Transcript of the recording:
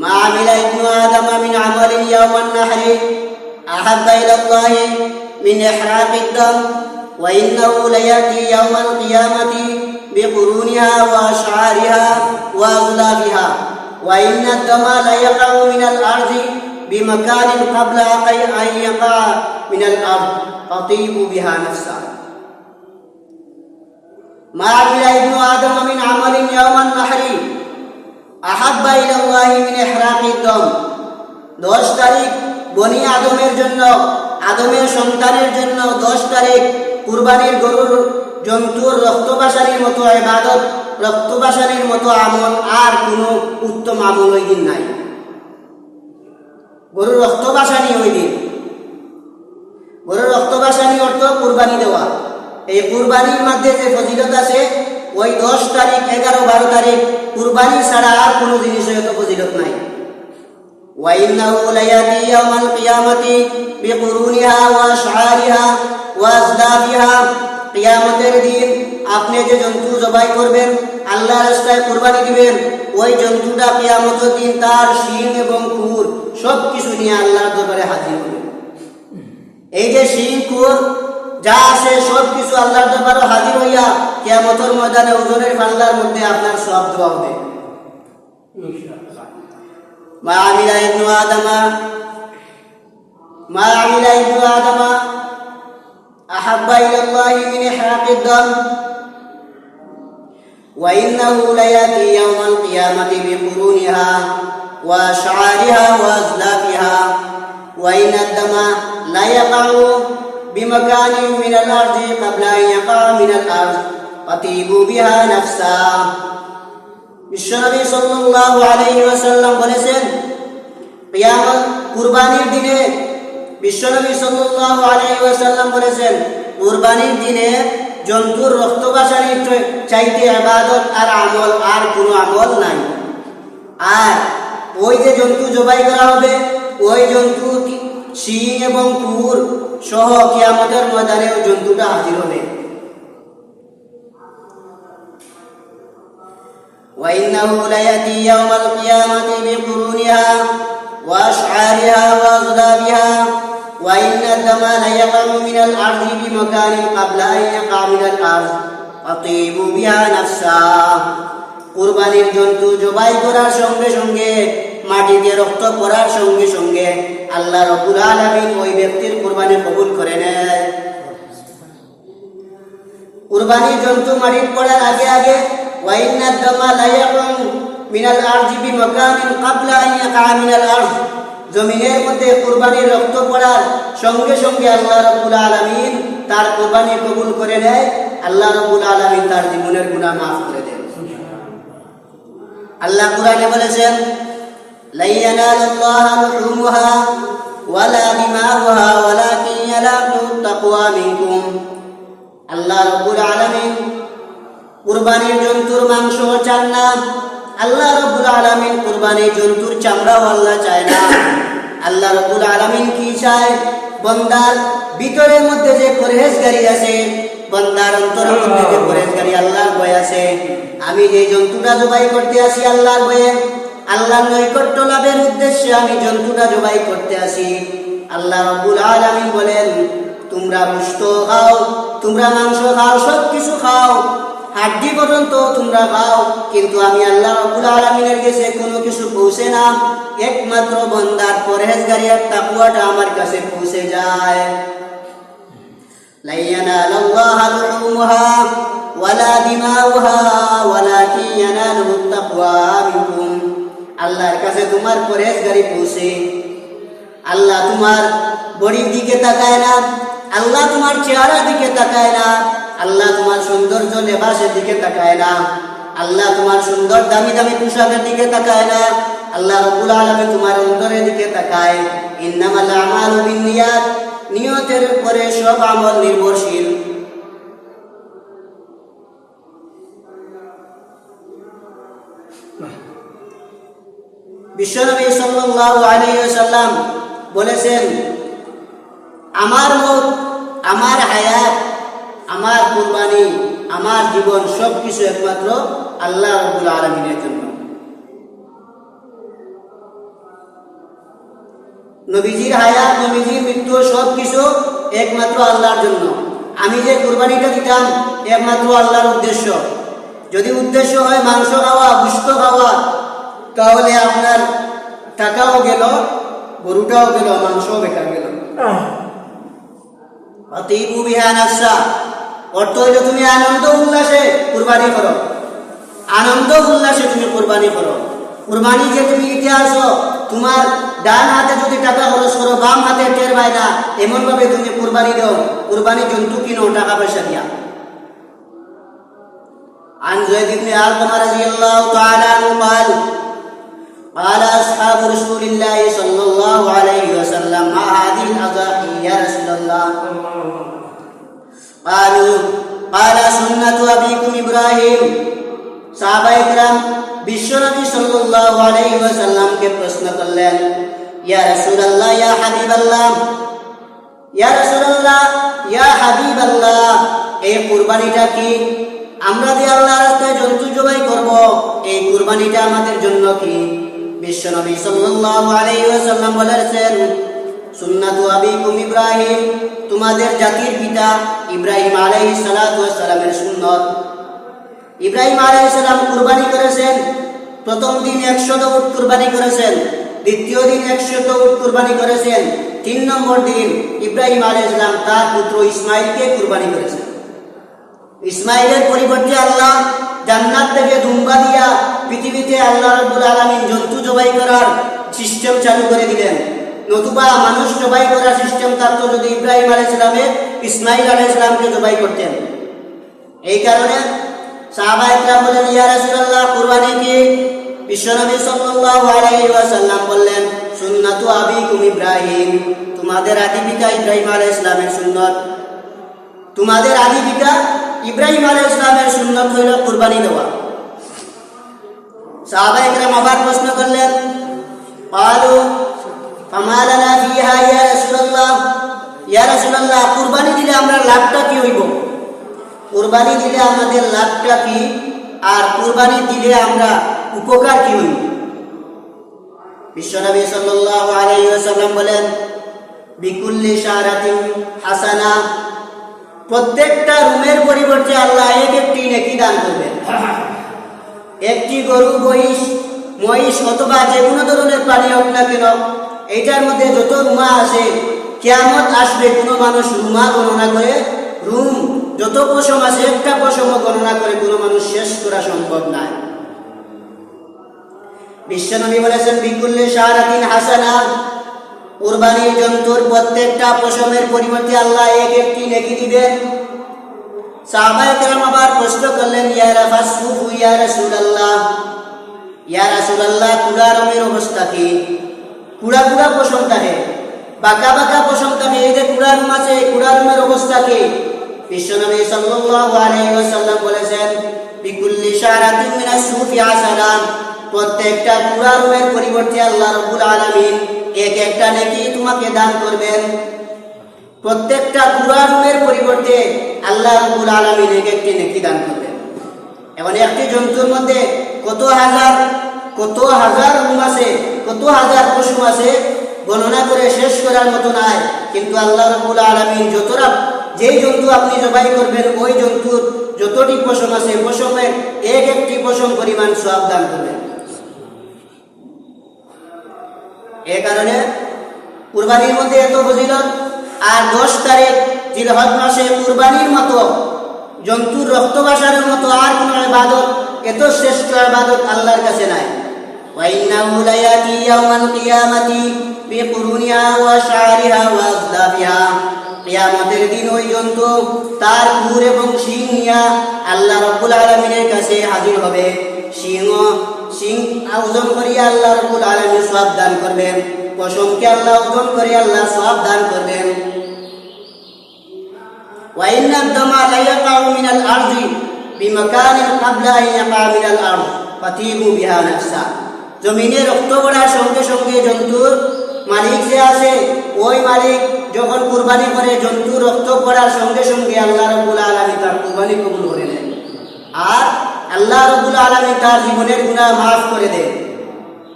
মা আমিলা ইবনু আদম মিন আমালিন ইয়াওমান নাহরি আহাব্বা ইলাল্লাহি মিন ইহরাকিদ দাম ওয়া ইন্নাহু লায়াতি ইয়াওমাল কিয়ামাতি বিকুরুনিহা ওয়া আশআরিহা ওয়া আগলাবিহা ওয়া ইন্নাদ দামা লা ইয়াকাউ মিনাল আরদি বিমাকানিন ক্বাবলা আন ইয়াকা মিনাল আরদ ফাতিবু বিহা নাফসা। মা আমিলা ইবনু আদম মিন আমালিন ইয়াওমান নাহরি আহাব্বা ইলাল্লাহি মিন ইহরাকিদ দাম। 10 তারিখ বনি আদমের জন্য, আদমের সন্তানের জন্য 10 তারিখ কুরবানির গরুর জন্তুর রক্তবাসানির মতো ইবাদত, রক্তবাসানির মতো আমল আর কোনো উত্তম আমল ওই দিন নাই। গরুর রক্তবাসানি ওই দিন, গরুর রক্তবাসানি অর্থ কুরবানি দেওয়া। এই কুরবানির মধ্যে যে ফজিলত আছে ওই 10 তারিখ, 11, 12 তারিখ কুরবানি ছাড়া আর কোনো জিনিসের এত ফজিলত নাই। ওয়া ইন্নাহু লায়াতি ইয়াওমাল কিয়ামাতি বিকুরুনিহা ওয়া আশআরিহা ওয়া আজলাফিহা। কিয়ামতের দিন আপনি যে জন্তু জবাই করবেন, আল্লাহর রাস্তায় কুরবানি দিবেন, ওই জন্তুটা কিয়ামতের দিন তার শিং এবং খুর সব কিছু নিয়ে আল্লাহর দরবারে হাজির হবে। এই যে শিং খুর যা আছে সব কিছু আল্লাহর দরবারে হাজির হইয়া কিয়ামতের ময়দানে ওজনের পাল্লার মধ্যে আপনার সওয়াব দেওয়া হবে। মা আমিলা ইবনু আদমা আহাব্বা ইলাল্লাহি মিন ইহরাকিদ দাম ওয়া ইন্নাহু লায়াতি ইয়াওমাল কিয়ামাতি বিকুরুনিহা ওয়া আশআরিহা ওয়া আজলাফিহা ওয়া ইন্নাদ দামা লা ইয়াকাউ বিমাকানিন মিনাল আরদি ক্বাবলা আন ইয়াকা মিনাল আরদ ফাতিবু বিহা নাফসা। বিশ্বনবী সাল্লাল্লাহু আলাইহি ওয়াসাল্লাম বলেছেন, কিয়ামত কুরবানির দিনে, বিশ্বনবী সাল্লাল্লাহু আলাইহি ওয়াসাল্লাম বলেছেন, কুরবানির দিনে জন্তুর রক্তবাসানির চাইতে ইবাদত আর আমল আর কোনো আমল নাই। আর ওই যে জন্তু জবাই করা হবে, ওই জন্তু শিং এবং খুর সহ কিয়ামতের ময়দানে ওই জন্তুটা হাজির হবে। ওয়া ইন্নাহু লায়াতি ইয়াওমাল কিয়ামাতি বিকুরুনিহা ওয়া আশআরিহা ওয়া আজলাবিহা ওয়া ইন্নাদ দামা লা ইয়াকাউ মিনাল আরদি বিমাকানিন ক্বাবলা আন ইয়াকা মিনাল আরদ ফাতিবু বিহা নাফসা। কুরবানির জন্তু জবাই করার সঙ্গে সঙ্গে, মাটিতে রক্ত পড়ার সঙ্গে সঙ্গে আল্লাহ রাব্বুল আলামিন ওই ব্যক্তির কুরবানি কবুল করে নেয়। কুরবানির জন্তু মাটিতে পড়ার আগে আগে ওয়া ইন্নাদ দামা লা ইয়াকাউ মিনাল আরদি বিমাকানিন ক্বাবলা আন ইয়াকা মিনাল আরদ। জমিনের মধ্যে কুরবানির রক্ত পড়ার সঙ্গে সঙ্গে আল্লাহ রাব্বুল আলামিন তার কুরবানি কবুল করে নেয়। আল্লাহ রাব্বুল আলামিন তার জীবনের গুনাহ মাফ করে দেন। আল্লাহ কুরআনে বলেছেন, লা ইয়ানালুল্লাহা লুহুমুহা ওয়ালা দিমাউহা ওয়ালাকিন ইয়ানালুহু তাকওয়া মিনকুম। আল্লাহ রাব্বুল আলামিন কুরবানির জন্তুর মাংস চান না। আল্লাহ রাব্বুল আলামিন কুরবানির জন্তুর চামড়াও আল্লাহ চায় না। আল্লাহ রাব্বুল আলামিন কি চায়? বান্দার ভিতরের মধ্যে যে পরহেজগারি আছে, বান্দার অন্তরের মধ্যে যে পরহেজগারি, আল্লাহর ভয় আছে। আমি যে জন্তুটা জবাই করতে আসি আল্লাহর ভয়ে, আল্লাহর নৈকট্য লাভের উদ্দেশ্যে আমি জন্তুটা জবাই করতে আসি। আল্লাহ রাব্বুল আলামিন বলেন, তোমরা গোশত খাও, তোমরা মাংস খাও, সব কিছু খাও, হাড্ডি পর্যন্ত তোমরা খাও, কিন্তু আমি আল্লাহ রাব্বুল আলামিনের কাছে কোনো কিছু পৌঁছে না। একমাত্র বান্দার পরহেজগারি আর তাকওয়াটা আমার কাছে পৌঁছে যায়। লা ইয়ানালুল্লাহা লুহুমুহা ওয়ালা দিমাউহা ওয়ালাকিন ইয়ানালুহু তাকওয়া মিনকুম। আল্লাহর কাছে তোমার পরহেজগারি পৌঁছে। আল্লাহ তোমার বডির দিকে তাকায় না, আল্লাহ তোমার চেহারার দিকে তাকায় না, আল্লাহ তোমার সৌন্দর্য লেবাসের দিকে তাকায় না, আল্লাহ তোমার সুন্দর দামি দামি পোশাকের দিকে তাকায় না। আল্লাহ রাব্বুল আলামিন তোমার অন্তরের দিকে তাকায়। ইন্নামাল আমালু বিন্নিয়াত, নিয়তের উপরে সব আমল নির্ভরশীল। বিশ্বনবী সাল্লাল্লাহু আলাইহি ওয়াসাল্লাম বলেছেন, আমার মত, আমার হায়াত, আমার কুরবানি, আমার জীবন সবকিছু একমাত্র আল্লাহ রাব্বুল আলামিনের জন্য। নবীজির হায়াত, নবীজির মৃত্যু সব কিছু একমাত্র আল্লাহর জন্য। আমি যে কুরবানিটা দিতাম একমাত্র আল্লাহর উদ্দেশ্য। যদি উদ্দেশ্য হয় মাংস খাওয়া, গোশত খাওয়া, তাহলে আপনার টাকাও গেল, গরুটাও গেল, মাংসও বেকার গেল। আতিবু বিহা নাফসা, অর্থ হইল তুমি আনন্দ উল্লাসে কুরবানি করো, আনন্দ উল্লাসে তুমি কুরবানি করো। কুরবানি যে তুমি দিতে আসো, তোমার ডান হাতে যদি টাকা খরচ করো, বাম হাতে টের পায় না, এমন ভাবে তুমি কুরবানি দাও। কুরবানি জন্তু কিনো টাকা পয়সা দিয়া। عن زيد بن أرقم رضي الله تعالى عنه قال قال أصحاب رسول الله صلى الله عليه وسلم ما هذه الأضاحي يا رسول الله قال سنة أبيكم إبراهيم। সাহাবা ইকরাম বিশ্বনবী সাল্লাল্লাহু আলাইহি ওয়াসাল্লামকে প্রশ্ন করলেন, ইয়া রাসূলুল্লাহ, ইয়া হাবিবাল্লাহ, ইয়া রাসূলুল্লাহ, ইয়া হাবিবাল্লাহ, এই কুরবানিটা কি? আমরা যে আল্লাহর রাস্তায় জন্তু জবাই করব, এই কুরবানিটা আমাদের জন্য কি? বিশ্বনবী সাল্লাল্লাহু আলাইহি ওয়াসাল্লাম বলেছেন, সুন্নাতু আবিকুম ইব্রাহিম, তোমাদের জাতির পিতা ইব্রাহিম আলাইহিস সালাতু ওয়াস সালামের সুন্নাত। ইব্রাহিম আলাইহিস সালাম কুরবানি করেছেন, প্রথম দিন 100 উট কুরবানি করেছেন, দ্বিতীয় দিন 100 উট কুরবানি করেছেন, 3 নম্বর দিন ইব্রাহিম আলাইহিস সালাম তার পুত্র ইসমাঈলকে কুরবানি করেছেন। ইসমাঈলের পরিবর্তে আল্লাহ জান্নাত থেকে দুম্বা দিয়া পৃথিবীতে আল্লাহ রাব্বুল আলামিন জন্তু জবাই করার সিস্টেম চালু করে দিলেন। নতুবা মানুষ জবাই করার সিস্টেম থাকতো যদি ইব্রাহিম আলাইহিস সালামের ইসমাঈল আলাইহিস সালামকে জবাই করতেন। এই কারণে সাহাবায়ে কেরাম বলেন, ইয়া রাসূলুল্লাহ, কুরবানি কি? বিশ্বনবী সাল্লাল্লাহু আলাইহি ওয়াসাল্লাম বললেন, সুন্নাতু আবিকুম ইব্রাহিম, তোমাদের আদি পিতা ইব্রাহিম আলাইহিস সালামের সুন্নাত। তোমাদের আদি পিতা ইব্রাহিম আলাইহিস সালামের সুন্নাত হইল কুরবানি দেওয়া। সাহাবায়ে কেরাম আবার প্রশ্ন করলেন, ক্বালু ফামা লানা ফিহা ইয়া রাসূলুল্লাহ, ইয়া রাসূলুল্লাহ, কুরবানি দিলে আমরা লাভটা কি হইব? কুরবানি দিলে আমাদের লাভটা কি, আর কুরবানি দিলে আমরা উপকার কি হইব? বিশ্বনবী সাল্লাল্লাহু আলাইহি ওয়াসাল্লাম বলেন, বিকুল্লি শারাতিন হাসানা, প্রত্যেকটা রুমের পরিবর্তে আল্লাহ একটি নেকি দান করবেন। একটি গরু, মহিষ অথবা যে কোনো ধরনের প্রাণী হোক না কেন, এইটার মধ্যে যত রুমা আছে, কিয়ামত আসবে কোনো মানুষ রুমা গণনা করে, রুম যত পশম আছে একটা পশম গণনা করে কোনো মানুষ শেষ করা সম্ভব নয়। বিশ্বনবী বলেছেন, বিকুল্লি শারাতিন হাসানা, কুরবানির জন্তুর প্রত্যেকটা পশমের পরিবর্তে আল্লাহ একটি নেকি দিবেন। সাহাবায়ে কেরাম আবার প্রশ্ন করলেন, ইয়া রাফাসুফু ইয়া রাসূলুল্লাহ, ইয়া রাসূলুল্লাহ, কুড়া রঙের অবস্থা কি? কুড়া কুড়া পশম থাকে, বাঁকা বাঁকা পশম থাকে, এই যে কুড়া রুম আছে, কুড়া রুমের অবস্থা কি? বিশ্বনবী সাল্লাল্লাহু আলাইহি ওয়াসাল্লাম বলেছেন, বিকুল্লি শারাতিন মিনাস সুফি হাসানা, প্রত্যেকটা কুড়া রুমের পরিবর্তে আল্লাহ রাব্বুল আলামিন একটা নেকি তোমাকে দান করবেন। প্রত্যেকটা কুড়া রুমের পরিবর্তে আল্লাহ রাব্বুল আলামিন একটি নেকি দান করবেন। এখন একটি জন্তুর মধ্যে কত হাজার রুম আছে, কত হাজার পশম আছে, গণনা করে শেষ করার মতো নাই। কিন্তু আল্লাহ রাব্বুল আলামিন যেই জন্তু আপনি জবাই করবেন, ওই জন্তুর যতটি পশম আছে, পশমের একটি পশম পরিমাণ সওয়াব দান করবেন। এই কারণে কুরবানির মধ্যে এত ফজিলত। আর 10 তারিখ জিলহজ মাসে কুরবানির মতো, জন্তুর রক্ত বাসানোর মতো আর কোনো ইবাদত, এত শ্রেষ্ঠ ইবাদত আল্লাহর কাছে নাই। ওয়া ইন্নাহু লায়াতি ইয়াউমাল কিয়ামাতি বিকুরুনিহা ওয়া শা'রিহা ওয়া আযলাফিহা, কিয়ামতের দিন ওই জন্তু তার খুর এবং শিং নিয়ে আল্লাহ রাব্বুল আলামিনের কাছে হাজির হবে। শিং ওজন করিয়া আল্লাহ রাব্বুল আলামিন সওয়াব দান করবেন, পশমকে আল্লাহ ওজন করে আল্লাহ সওয়াব দান করবেন। ওয়া ইন্নাদ দামা লা ইয়াকাউ মিনাল আরদি বিমাকানিন ক্বাবলা আন ইয়াকা মিনাল আরদ ফাতিবু বিহা নাফসা, জমিনে রক্ত পড়ার সঙ্গে সঙ্গে জন্তুর মালিক যে আছে, ওই মালিক যখন কুরবানি করে, জন্তুর রক্ত পড়ার সঙ্গে সঙ্গে আল্লাহ রাব্বুল আলামিন তার কুরবানি কবুল করে নেন, আর আল্লাহ রাব্বুল আলামিন তার জীবনের গুনাহ মাফ করে দেন।